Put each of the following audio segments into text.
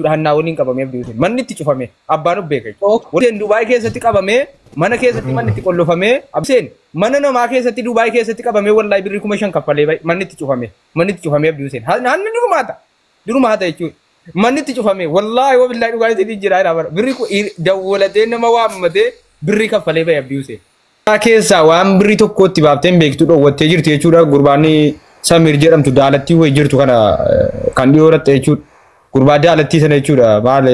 hannaa waliin qabamee abdiuutiin manni itti cufame abbaan beeka waliin Dubaay keessatti qabamee mana keessatti manni itti qollofamee abseen mana namaa keessatti Dubaay keessatti qabamee wallahi birrii 5,000 kaffalee manni itti cufame abdiuutiin hanni durumaata jechuudha manni itti cufame wallahi wabillahi dhugaatiitti jira birrii dawwalatee nama waammatee birrii kaffalee bay abdiuutiin keessa waan birrii tokkotti baafteen beektu dhoowwattee jirti jechuudha gurbaanni Samir jedhamtu daalattii way jirtu kana kan dhiyooratte jechuudha gurbaa daalattii sana jechuudha maal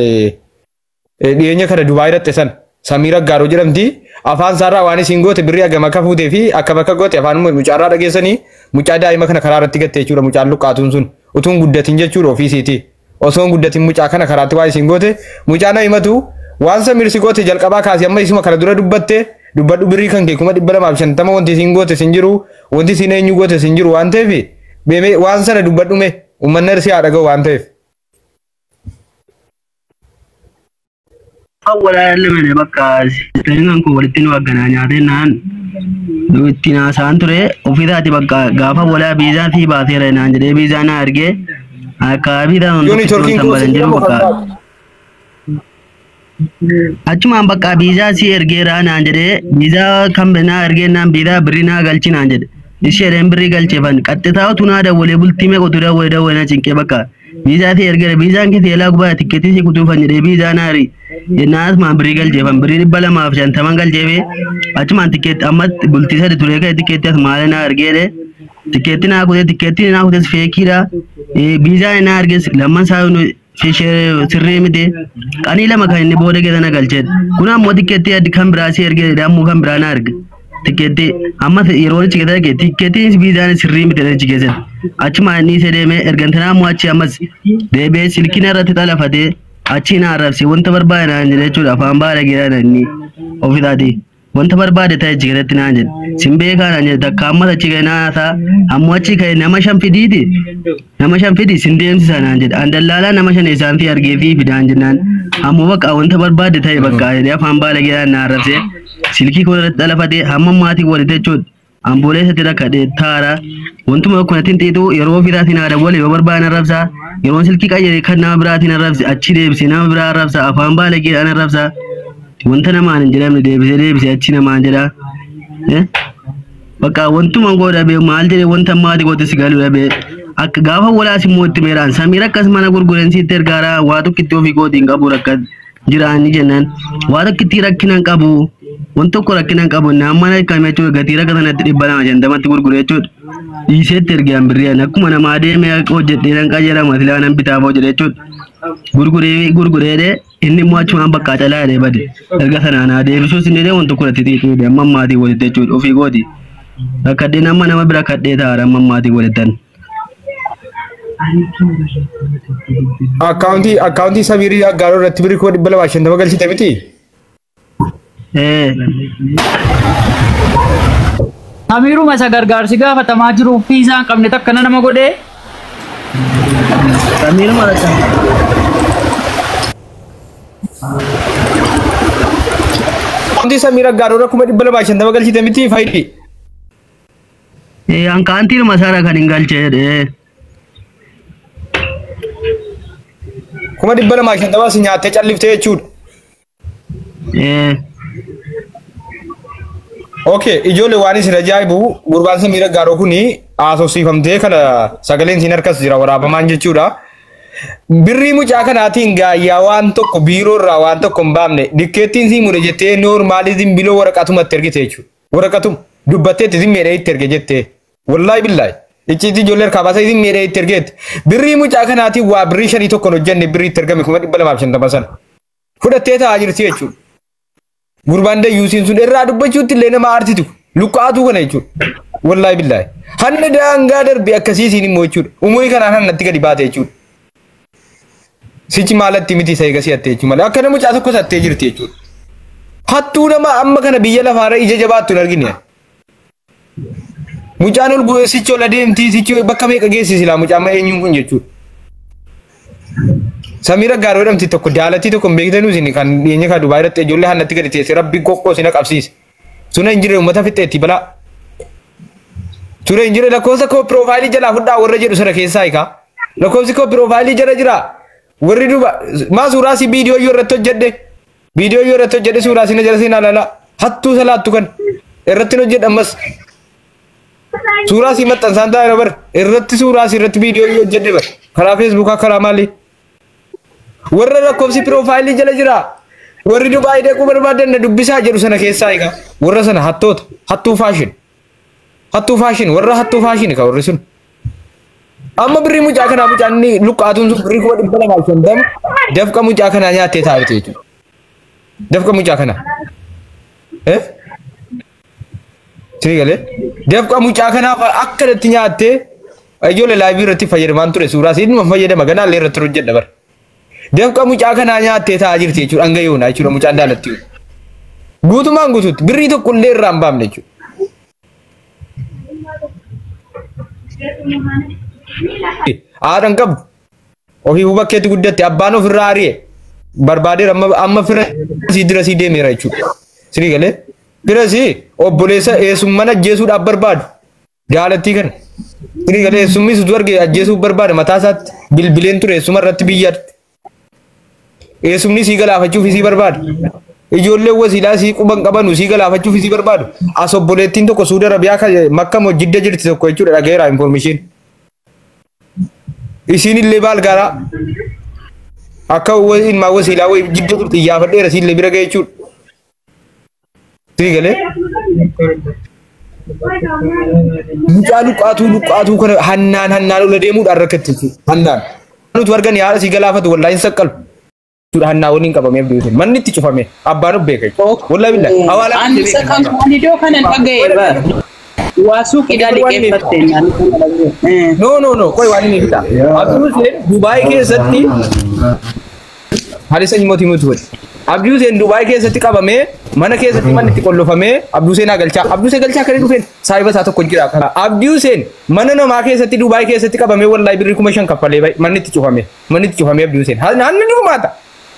dhiyeenya kana Dubaay irratti san Samira Gaaroo jedhamti afaan saarraa waan isin goote birrii agama akka fuutee fi akka bakka goote afaan mucaarraa dhageessanii mucaa daa'ima kana karaa irratti gatte jechuudha mucaan luqqaatuun sun utuun guddatin jechuudha ofiisiiti osoo guddatin mucaa kana karaatti waa isin goote mucaan himatu waan Samir si goote jalqabaa kaasee amma isuma kana dura dubbatte dubbadhu birrii kan kee 250 wanti isin goote sin jiru wanti isin eenyu goote sin jiru waan ta'eef beemee waan sana dubbadhume uummanni irsi haa dhaga'u waan ta'eef. Awwaala lemene bakka sirnaan kun walitti nu agganaa nyaatee naan itti naasaan ture ofiisaati bakka gaafa walaa biizaa fi baaseera naan jedhee biizaa na argee akka biizaa hundi sambalan jiru bakka achumaan bakka biizaa si ergeera naan jedhee biizaa kan na ergee naan biizaa birrii na galchi naan jedhe isheen birrii galcheefan qaxxitaa utuu naa dawwalee bultimee qotuu dawwalee na cinqee bakka biizaa si ergeera biizaan kee seelaa gubaa tikkeetii si kutuufan jedhee biizaa naari Yenaas maa birrii galcheefan birrii 250 galcheefee achumaan tikkeetti amma bultii sadi turee ka'e tikkeetti as maal na argeedhe tikkeetti naa kutee feekiidha biizaa na argees lamman saa sirrii miti qanii lama kan inni booda geessana galcheedha kun ammoo tikkeetti addi kan biraa si ergee ammoo kan biraa na arge tikkeetti amma yeroo ichi geessa arge tikkeetti biizaan sirrii miti ichi geessa achumaan inni isa deemee ergantanaa ammoo achi ammas deebee silkiina irratti xalafatee achi na arrabsi wanta barbaade naan jedhe jechuudha afaan baala geedhaan inni ofiisaati wanta barbaade ta'e ichi keessatti naan jedhe simbeekaa naan jedhe takka ammas achi ga'e naasaa ammoo achi ka'e nama 5 fidiiti nama 5 fidi sin deemsisa naan jedhe andallaalaa nama 5 isaan fi argee fi fidaan jennaan ammoo bakka wanta barbaade ta'e bakka afaan baala geedhaan na arrabsee silkii kola irratti xalafatee hamma maatii walite jechuudha ambolee isatti rakkadhe taara wantuma akkunatiin xiixuu yeroo ofiisaatiin haadha wal yoo barbaadan arrabsaa yeroo silkii qayyaree kan nama biraatiin arrabsi achi deebisee nama biraa arrabsa afaan baala geedhaan arrabsa wanta namaan hin jedhamne deebisee achi namaan jedha bakka wantuma godha bee maal jedhee wanta maatii goote si galuu dhabee akka gaafa walaas immoo itti meeraan Samir akkas mana gurguran sitti ergaara waa tokkitti ofii gootiin qabu rakkat jiraanni jennaan waa tokkitti rakkinan qabu wanta tokko rakkinan qabu nama kamee jechuudha gatii rakka sanatti 250 gurgure jechuudha dhiiseetti ergaan birriyaan akkuma namaa deemee hojjedhee nan qajeelama silaa nan bitaaf hojjedhe jechuudha gurgureedhe inni immoo achumaan bakka calaadhe bade erga sanaan haa deebisuus inni waan tokko irratti xiixuudhe amma maatii walitti jechuudha ofii gooti rakkadheen amma nama bira kadhee taa'aadha amma maatii walittan. Akkaawuntii Samirii Gaaroo irratti birrii 250 galchite miti? Amiruma isa gargaarsi gaafatamaa jiru fi isaan qabne takka nama godhee. Amiruma rakka. Akkaawuntii Samirii Gaaroo irratti 250 galchite miti faayidii? Akkaawuntii masaara kan hin galchee. 250 si nyaattee calliftee jechuudha. Okay, ijoollee waan isin ajaa'ibu gurbaan Samirii Gaaroo kuni haasofsiifamtee kana sagaleen siin harkas jira waraabamaan jechuudha. Birrii mucaa kanaatiin gaayyaa waan tokko biiroo irraa waan tokko hin baafne dikkeettiin sii mure jettee noormaalizim biloo waraqatumatti ergite jechuudha. Waraqatum dubbatteetti isin meedhee itti erge jettee. Wallaahi billaahi. Ichiitti ijoollee harkaa baasee isin meedhee itti ergeetti. Birrii mucaa kanaatiin waa birrii 5 tokkoon hojjenne birrii itti ergame 250 sana. Fudhattee taa'aa jirti jechuudha. Gurbaan dayyuusiin sun irraa dubbachuutti illee nama aarsitu lukkaatu kana jechuudha. Wallaahi billaahi. Hanna daangaa darbe akkasiisiin immoo jechuudha. Umurii kanaan hannatti gadi baate jechuudha. Sichi maalatti miti isa eegasii hattee jechuudha malee akka nama mucaa tokko hattee jirti jechuudha. Hattuu nama amma kana biyya lafaarra ija jabaattu hin argine. Mucaan ol bu'ee sichi ol adeemtii sichi bakka meeqa geessisi laa mucaan eenyuun kun jechuudha. Samirii Gaaroo jedhamti tokko daalatii tokko hin beektanuu isin kan dhiyeenya kan Dubaay irratti ijoollee hannatti gadi teesse rabbi qoqqoo sina qabsiise. Suna hin jirre uummata fixxeetti balaa. Ture hin jirre lakkoofsa koo piroofaayilii jalaa fudhaa warra jedhu sana keessaa hiikaa. Lakkoofsi koo piroofaayilii jala jira. warri duba ma suuraa si video irratti hojjedhe video irratti hojjedhe suuraa si na jala seenaa lala hattuu salaattu kan irratti hojjedhe ammas suuraa si maxxansaan taa'e bar irratti suuraa si irratti video hojjedhe bar karaa Facebook karaa maali warra lakkoofsi profile jala jira warri duba ide ku barbaadan dubbisaa jedhu sana keessaa egaa warra sana hattoota hattuu fashion warra hattuu fashion ka warri sun amma birri mucaa kana mucaanni luqqaatuun sun birri kuma dhibba lamaa shantam dafqa mucaa kana nyaattee taa'e jechuudha dafqa mucaa kana sii galee dafqa mucaa kana akka itti nyaattee ijoollee laayivii irratti fayyadamaan ture suuraa siinuma fayyadama ganaa illee irratti hojjedha bara dafqa mucaa kana nyaattee taa'aa jirti jechuudha hanga yoona jechuudha mucaan daalatti guutumaan guutuutti birrii tokko illee irraa hin baafne jechuudha. Aadan qabu ofii bakkeetti guddatte abbaan ofirraa ari'e barbaadee amma fira si dira si deemeera jechuudha. Sii galee fira si obboleessa eessummaan ajjeesuudhaaf barbaadu jaalattii kana. Sii galee eessummi sutu arge ajjeesuuf barbaada mataa isaatti bilbileen ture eessuma irratti biyyaatti. Eessumni sii galaafachuuf isii barbaada. Ijoolleen wasiilaa sii quban qabanu sii galaafachuuf isii barbaadu. As obboleettiin tokko Suudi Arabiyaa Makka moo Jidda jirti tokko jechuudha dhageera information. Isin illee baal garaa akka ilmaa wasiilaa way Jidda turte iyyaafadheera siin illee bira ga'e jechuudha. Sii galee mucaa luqqaatuu kana hannaan ola deemuudhaan rakkatti jechuudha. Hannaan nuti argan yaada sii galaafatu wallaahi hin saqqalu. Hannaa waliin qabamee abdiitiin manni itti cufame abbaan beeka wallahi billahi awala ani sakan walido kana dhagayeeba waasuu qidali keeffatteenyaan no koy waan inni fita abdiin Dubai keessatti halisa himoti mutu abdiin Dubai keessatti qabamee mana keessatti manni itti qollofamee abdiin galchaa kan dhufeen saahiba isaa tokko jira abdiin mana namaa keessatti Dubai keessatti qabamee wallahi birrii 5,000 kaffalee manni itti cufame abdiin hanni durumaata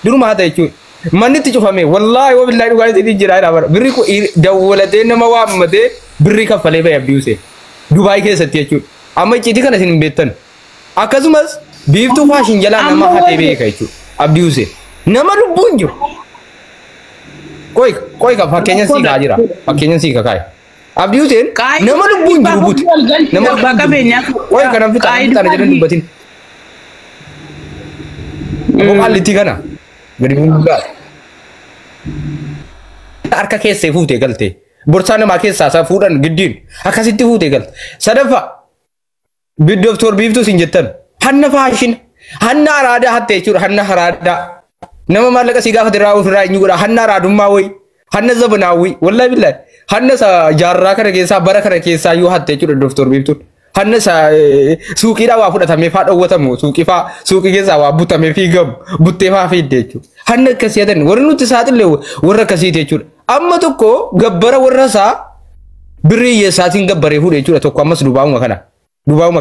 duruma jechuudha manni itti cufame wallahi wabillahi dhugaatti jira dha birri ko dawwalatee nama waammatee birri kaffalee ba'e abdiin Dubai keessatti jechuudha amma icciitii kana isin beektan akkasumas biiftuu faashin jalaa nama hatee beeka jechuudha abdiin nama lubbuun jiru koy ka fakkeenyan sii kaa jira fakkeenyan sii kaakaay abdiin nama lubbuun jiru buti nama bakka beenya koy kana fitaan jedhan dubbatin Aliti kana gadi buugaa harka keessee fuutee galte borsaa namaa keessaa isaa fuudhan giddiin akkasitti fuutee galte sadaffaa Doktor biiftuu sin jettan hanna faashin hanna araadaa hattee jechuudha hanna araadaa nama maallaqa si gaafate irraa ofirraa eenyu godha hanna araadummaa wayi hanna zabanaawwi wallahi billahi hanna jaarraa kana keessaa bara kana keessaa yoo hattee jechuudha Doktor biiftuun. Hanna suuqiidhaa waa fudhatamee faa dhawwatamu suuqii keessaa waa butamee fi gabu buttee faa fiidde jechuudha. Hanna akkasii haatan warri nuti saaxillee warra akkasiiti jechuudha. Amma tokko gabbara warra isaa birrii hiyyeessaatiin gabbaree fuudhe jechuudha tokko ammas dubaa'uma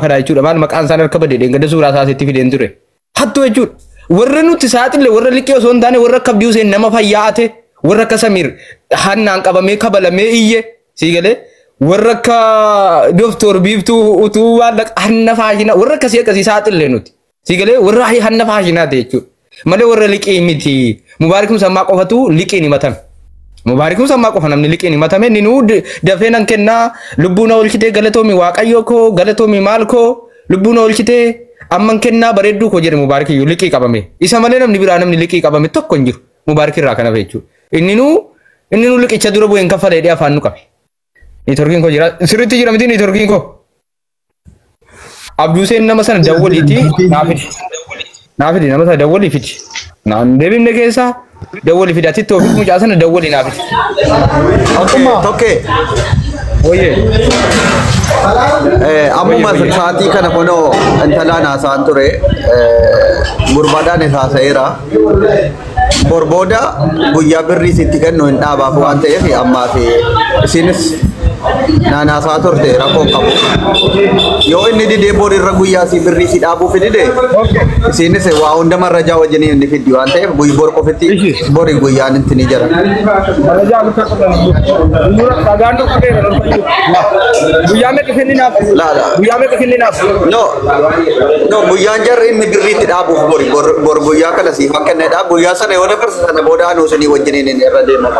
kana jechuudha maal maqaan isaan harka badee gada suuraa isaatti fideen ture. Hattuu jechuudha. Warra nuti saaxillee warra liqee osoo hin taane warra akka Abdiin nama fayyaate warra akka Samiir hannaan qabamee kabalamee iyye sii galee. Warra ka Doktor biiftuu utuu waan hanna faashina warra akkasii saaxillee nuti sii galee warra hanna faashinaa ta'e jechuudha malee warra liqii miti mubaarikum sammaa qofatu liqiin himatame mubaarikum sammaa qofa namni liqiin himatame inni nuu dafee nan kennaa lubbuu na oolchitee galatoomi waaqayyoo koo galatoomi maal koo lubbuu na oolchitee amman kennaa bareedduu koo jedhe mubaarikiyyuu liqii qabame isa malee namni biraa namni liqii qabame tokko hin jiru mubaarikirraa kana jechuudha inni nuu liqicha dura bu'een kaffalee dhee afaan nu qabe. Networking ko jira sirriitti jira miti networking ko Abdiin nama sana dawwaliiti naafidi nama sana dawwalii fiti naan deebifne keessaa dawwalii fidi ati toofi mucaa sana dawwalii naafidi. Tokkee. Oye. Amma sa'aatii kana kunoo intalaan haasa'an ture gurbaadhaan haasa'eera. Borbooda guyyaa birrii sitti kennu hin dhaabaaf waan ta'eef ammaa fi isinis Nana sa turte rakon kamu. Yo inni di debor irra guyya si birri si dabu fidide. Sini se wa unda marra jawa jeni indi video ante buy bor ko fiti bor guyya nintini jara. Raja lu nur kagando kage guyya me kefini na La guyya me kefini na no guyya jar inni birri ti dabu bor guyya kala si hakene da guyya sa ne wona persana boda anu seni wajeni ne irra de ma.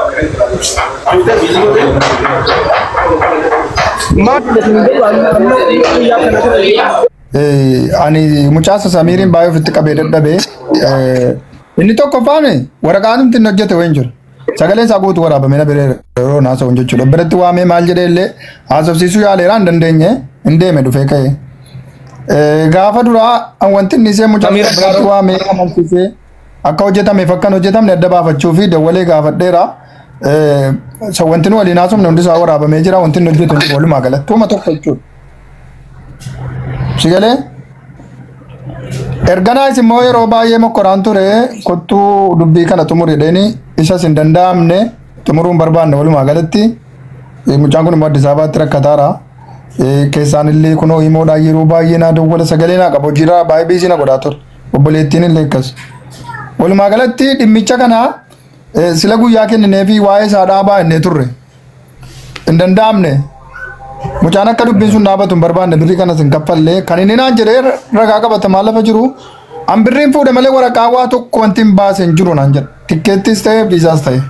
Ani mucaasa Samiiriin baay'ee ofitti qabee dadhabee inni tokko faame waraqaan nuti hojjete wayin jiru. Sagaleen isaa guutuu waraabamee na biree yeroo naasa'u jechuudha. Biratti waamee maal jedhee illee haasofsiisuu yaaleera hin dandeenye hin deeme dhufee ka'e. Gaafa duraa wanti inni ishee mucaasa biratti waamee amansiisee akka hojjetameef akka hin hojjetamne adda baafachuu fi dawwalee gaafadheera. Wanti nu waliin haasofne hundi isaa waraabamee jira wanti inni hojjetu walumaa galatti uma tokko jechuudha. Sigalee erganaas immoo yeroo baay'ee mokkoraan ture kottuu dubbii kana xumuridheeni isas hin danda'amne xumuruun barbaanne walumaa galatti mucaan kun immoo Addis Ababaatti rakkataara keessaan illee kunoo himoodhaa yeroo baay'ee naa dawwala sagalee naa qaba hojiirraa baay'ee biisii na godhaa ture obboleettiin illee akkas walumaa galatti dhimmicha kana sila guyyaa kennineefi waa'ee isaa dhaabaa innee turre hin danda'amne. Mucaan akka dubbiin sun dhaabatu hin barbaanne birrii kanas hin kaffallee kan inni naan jedhee ragaa qabatamaa lafa jiru an birriin fuudhe malee waraqaa waa tokko wanti hin baase hin jiru naan jedhe tikkeettis ta'e viisaas ta'e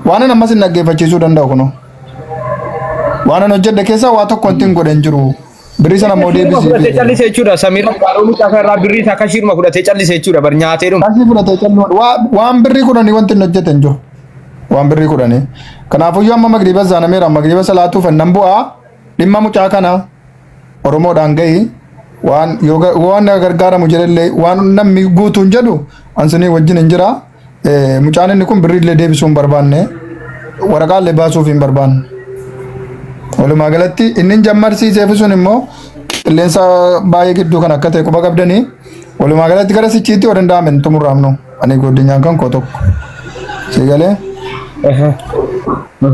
waan ammas hin dhaggeeffachiisuu danda'u kuno waan an hojjedhe keessaa waa tokko wanti hin godhe hin jiru birrii sana immoo deebisee fudhatee callisee jechuudha Samiir Qaaroo mucaa irraa birrii isaa kashiiruma fudhatee callisee jechuudha bar nyaatee dhuma kashii fudhatee calluma waan birrii kudhanii wanti hin hojjete hin jiru waan birrii kudhanii kanaafuu amma magriiba zaanameera magriiba salaatuuf nan bu'aa dhimma mucaa kana Oromoodhaan gahi waan gargaaramu jedhallee waan namni guutuun jedhu ansinii wajjin hin jira mucaan inni kun birriillee deebisuu hin barbaanne waraqaallee baasuuf hin barbaanne walumaa galatti inni jammarsiiseef sun immoo qilleensa baay'ee gidduu kan akka ta'e quba qabdanii walumaa galatti gara sichiitti yoo danda'amen xumurraamnu ani goddinyaan kan koo tokko sigalee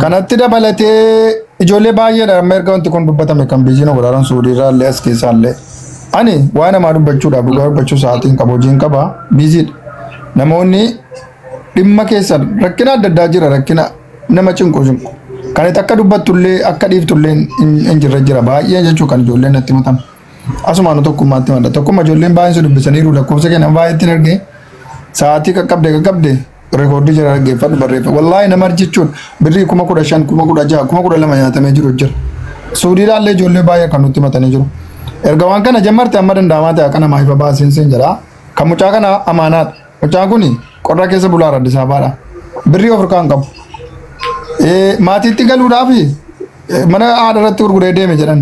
kanatti dabalatee ijoollee baay'eedha amma erga wanti kun dubbatame kan biiziin godhaaran suudiirraa illee as keessaallee ani waa namaa dubbachuudhaaf dhugaa dubbachuu sa'aatiin qaba hojiin qaba biiziidha namoonni dhimma keessan rakkina adda addaa jira rakkina nama cinqu kan itti akka dubbattullee akka dhiiftullee hin jirre jira baay'ee jechuu kan ijoolleen natti himatan asumaan tokkummaatti madda tokkumma ijoolleen baay'een sun dubbisaniiru lakkoofsa kennan baay'eetti hin argee sa'aatii qaqqabde rekoordii jira dhaggeeffadhu barreeffadhu wallaahi nama jechuun birrii 15,000 16,000 12,000 nyaatamee jiru jira suudiidhaallee ijoollee baay'ee kan nutti himatanii jiru erga waan kana jammarte amma danda'amaa ta'e akka namaa ifa baasiin siin jedha kan mucaa kana amaanaadha mucaan kun qorra keessa bulaa Addis Ababaadha birrii of harkaan qabu maatiitti galuudhaaf mana haadha irratti gurguree deeme jedhan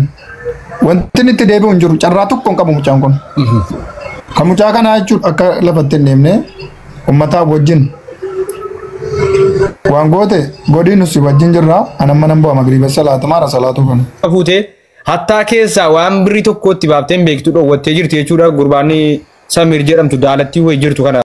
wanti itti deebi'u hin jiru carraa tokko hin qabu mucaan kun kan mucaa kana jechuun akka lafatti hin deemne ummataaf wajjin waan goote godii nusi wajjin jirra anamma nan bu'a magriiba salaatumaara salaatu kan fuutee hattaa keessaa waan birrii tokkotti baaftee beektu dhoowwattee jirti jechuudha gurbaanii Samiir jedhamtu daalattii wayii jirtu kana